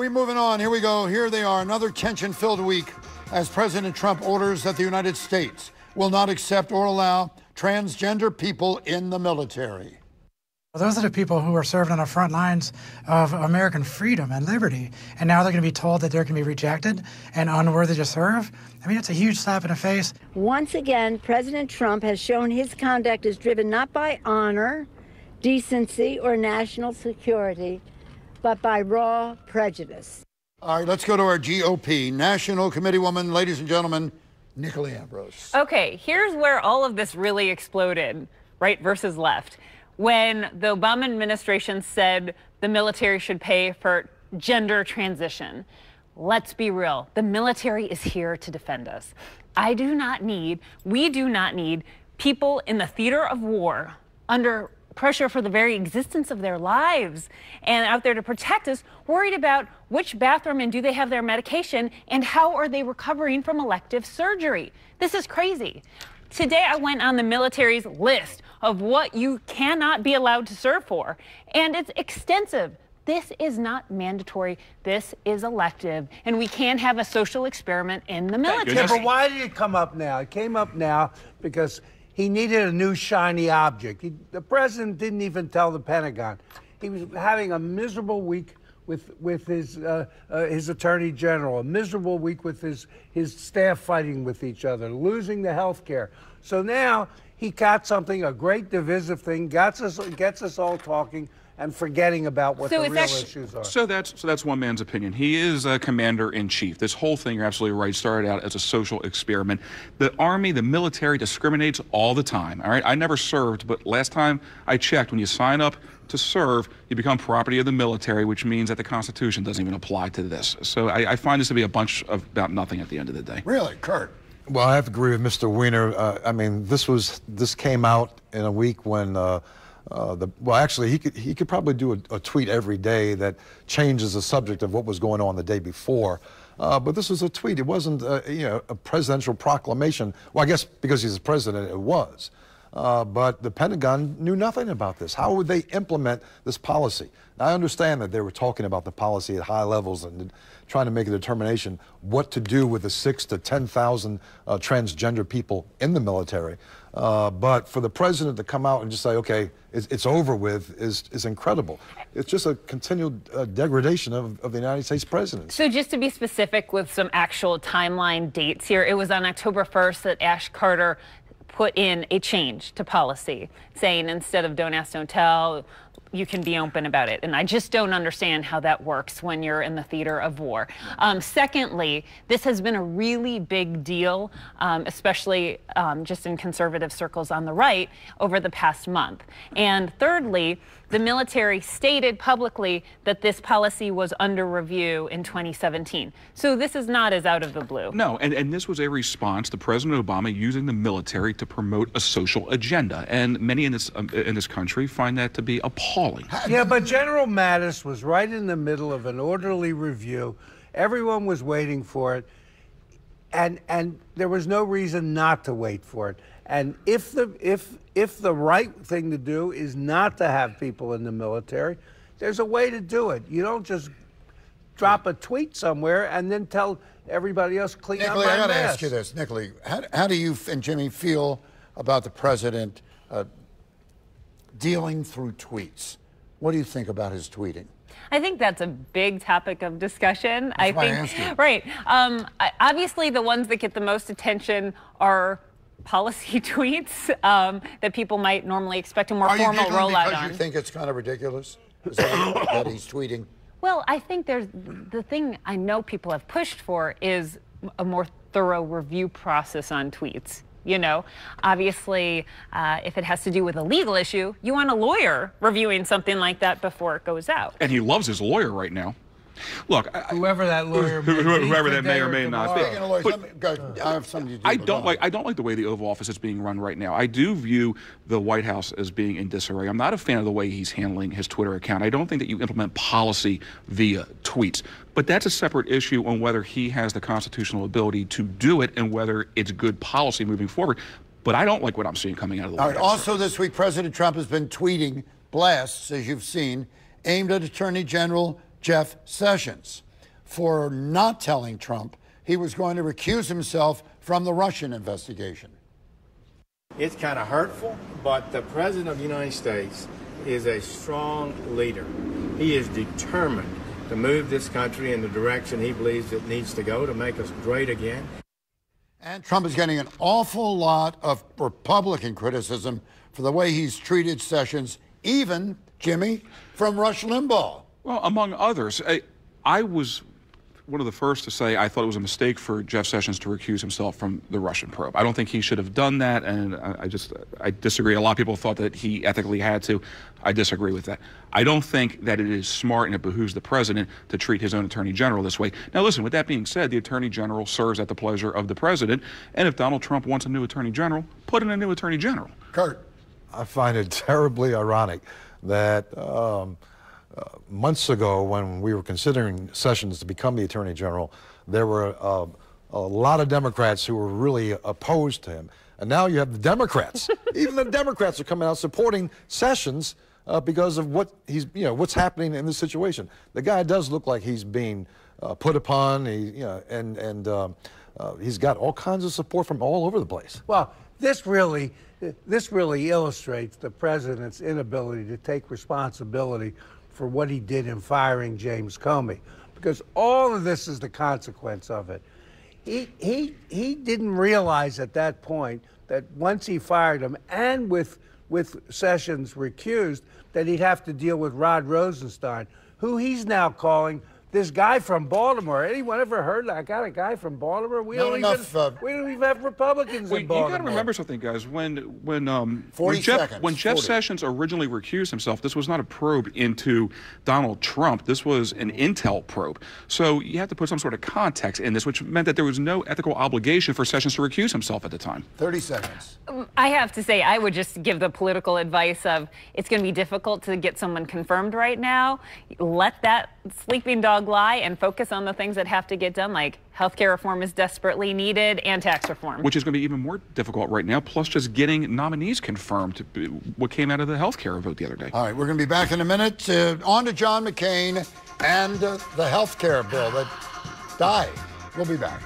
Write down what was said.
we're moving on. Here we go. Here they are. Another tension-filled week as President Trump orders that the United States will not accept or allow transgender people in the military. Well, those are the people who are serving on the front lines of American freedom and liberty, and now they're going to be told that they're going to be rejected and unworthy to serve. I mean, it's a huge slap in the face. Once again, President Trump has shown his conduct is driven not by honor, decency, or national security, but by raw prejudice. All right, let's go to our GOP National Committee woman, ladies and gentlemen, Nicola Ambrose. Okay, here's where all of this really exploded, right versus left. When the Obama administration said the military should pay for gender transition. Let's be real, the military is here to defend us. We do not need people in the theater of war under pressure for the very existence of their lives and out there to protect us, worried about which bathroom and do they have their medication and how are they recovering from elective surgery. This is crazy. Today I went on the military's list of what you cannot be allowed to serve for, and it's extensive. This is not mandatory. This is elective, and we can't have a social experiment in the military. Yeah, but why did it come up now? It came up now because he needed a new shiny object. The president didn't even tell the Pentagon. He was having a miserable week with his attorney general, a miserable week with his staff fighting with each other, losing the health care. So now he got something, a great divisive thing, gets us all talking and forgetting about what the real issues are. So that's one man's opinion. He is a commander-in-chief. This whole thing, you're absolutely right, started out as a social experiment. The Army, the military discriminates all the time, all right? I never served, but last time I checked, when you sign up to serve, you become property of the military, which means that the Constitution doesn't even apply to this. So I find this to be a bunch of about nothing at the end of the day. Really, Kurt? Well, I have to agree with Mr. Weiner. I mean, this came out in a week when well, actually, he could probably do a tweet every day that changes the subject of what was going on the day before. But this was a tweet. It wasn't, you know, a presidential proclamation. Well, I guess because he's the president, it was. But the Pentagon knew nothing about this. How would they implement this policy? Now, I understand that they were talking about the policy at high levels and trying to make a determination what to do with the 6,000 to 10,000 transgender people in the military. But for the president to come out and just say, okay, it's over with is incredible. It's just a continued degradation of the United States president. So just to be specific with some actual timeline dates here, it was on October 1st that Ash Carter put in a change to policy, saying instead of don't ask, don't tell, you can be open about it. And I just don't understand how that works when you're in the theater of war. Secondly, this has been a really big deal, especially just in conservative circles on the right over the past month. And thirdly, the military stated publicly that this policy was under review in 2017. So this is not as out of the blue. No, and this was a response to President Obama using the military to promote a social agenda. And many in this country find that to be appalling. Yeah, but General Mattis was right in the middle of an orderly review. Everyone was waiting for it. And there was no reason not to wait for it. And if the right thing to do is not to have people in the military, there's a way to do it. You don't just drop a tweet somewhere and then tell everybody else clean up my mess. I got to ask you this, Nicola. How do you and Jimmy feel about the president dealing through tweets? What do you think about his tweeting? I think that's a big topic of discussion. That's why I asked you. Right. Obviously, the ones that get the most attention are policy tweets that people might normally expect a more formal rollout on. Because you think it's kind of ridiculous? Is that he's tweeting? Well, I think the thing I know people have pushed for is a more thorough review process on tweets. You know, obviously, if it has to do with a legal issue, you want a lawyer reviewing something like that before it goes out. And he loves his lawyer right now. Look, whoever that lawyer may be, whoever that may or may not be. I have something to do. I don't like the way the Oval Office is being run right now. I do view the White House as being in disarray. I'm not a fan of the way he's handling his Twitter account. I don't think that you implement policy via tweets. But that's a separate issue on whether he has the constitutional ability to do it and whether it's good policy moving forward. But I don't like what I'm seeing coming out of the White House. Also this week, President Trump has been tweeting blasts, as you've seen, aimed at Attorney General Jeff Sessions. for not telling Trump he was going to recuse himself from the Russian investigation. It's kind of hurtful, but the President of the United States is a strong leader. He is determined to move this country in the direction he believes it needs to go to make us great again. And Trump is getting an awful lot of Republican criticism for the way he's treated Sessions, even, Jimmy, from Rush Limbaugh. Well, among others, I was one of the first to say I thought it was a mistake for Jeff Sessions to recuse himself from the Russian probe. I don't think he should have done that, and I disagree. A lot of people thought that he ethically had to. I disagree with that. I don't think that it is smart and it behooves the president to treat his own attorney general this way. Now, listen, with that being said, the attorney general serves at the pleasure of the president, and if Donald Trump wants a new attorney general, put in a new attorney general. Kurt. I find it terribly ironic that months ago, when we were considering Sessions to become the Attorney General, there were a lot of Democrats who were really opposed to him. And now you have the Democrats. Even the Democrats are coming out supporting Sessions because of what what's happening in this situation. The guy does look like he's being put upon. He's got all kinds of support from all over the place. Well, this really illustrates the president's inability to take responsibility for what he did in firing James Comey, because all of this is the consequence of it. He didn't realize at that point that once he fired him, and with Sessions recused, that he'd have to deal with Rod Rosenstein, who he's now calling this guy from Baltimore. Anyone ever heard I got a guy from Baltimore? We don't even have Republicans in Baltimore. You got to remember something, guys. When Jeff Sessions originally recused himself, this was not a probe into Donald Trump. This was an intel probe. So you have to put some sort of context in this, which meant that there was no ethical obligation for Sessions to recuse himself at the time. 30 seconds. I have to say, I would just give the political advice of it's going to be difficult to get someone confirmed right now. Let that sleeping dog lie and focus on the things that have to get done, like healthcare reform is desperately needed and tax reform. Which is going to be even more difficult right now, plus just getting nominees confirmed, what came out of the healthcare vote the other day. All right, we're going to be back in a minute. On to John McCain and the healthcare bill that died. We'll be back.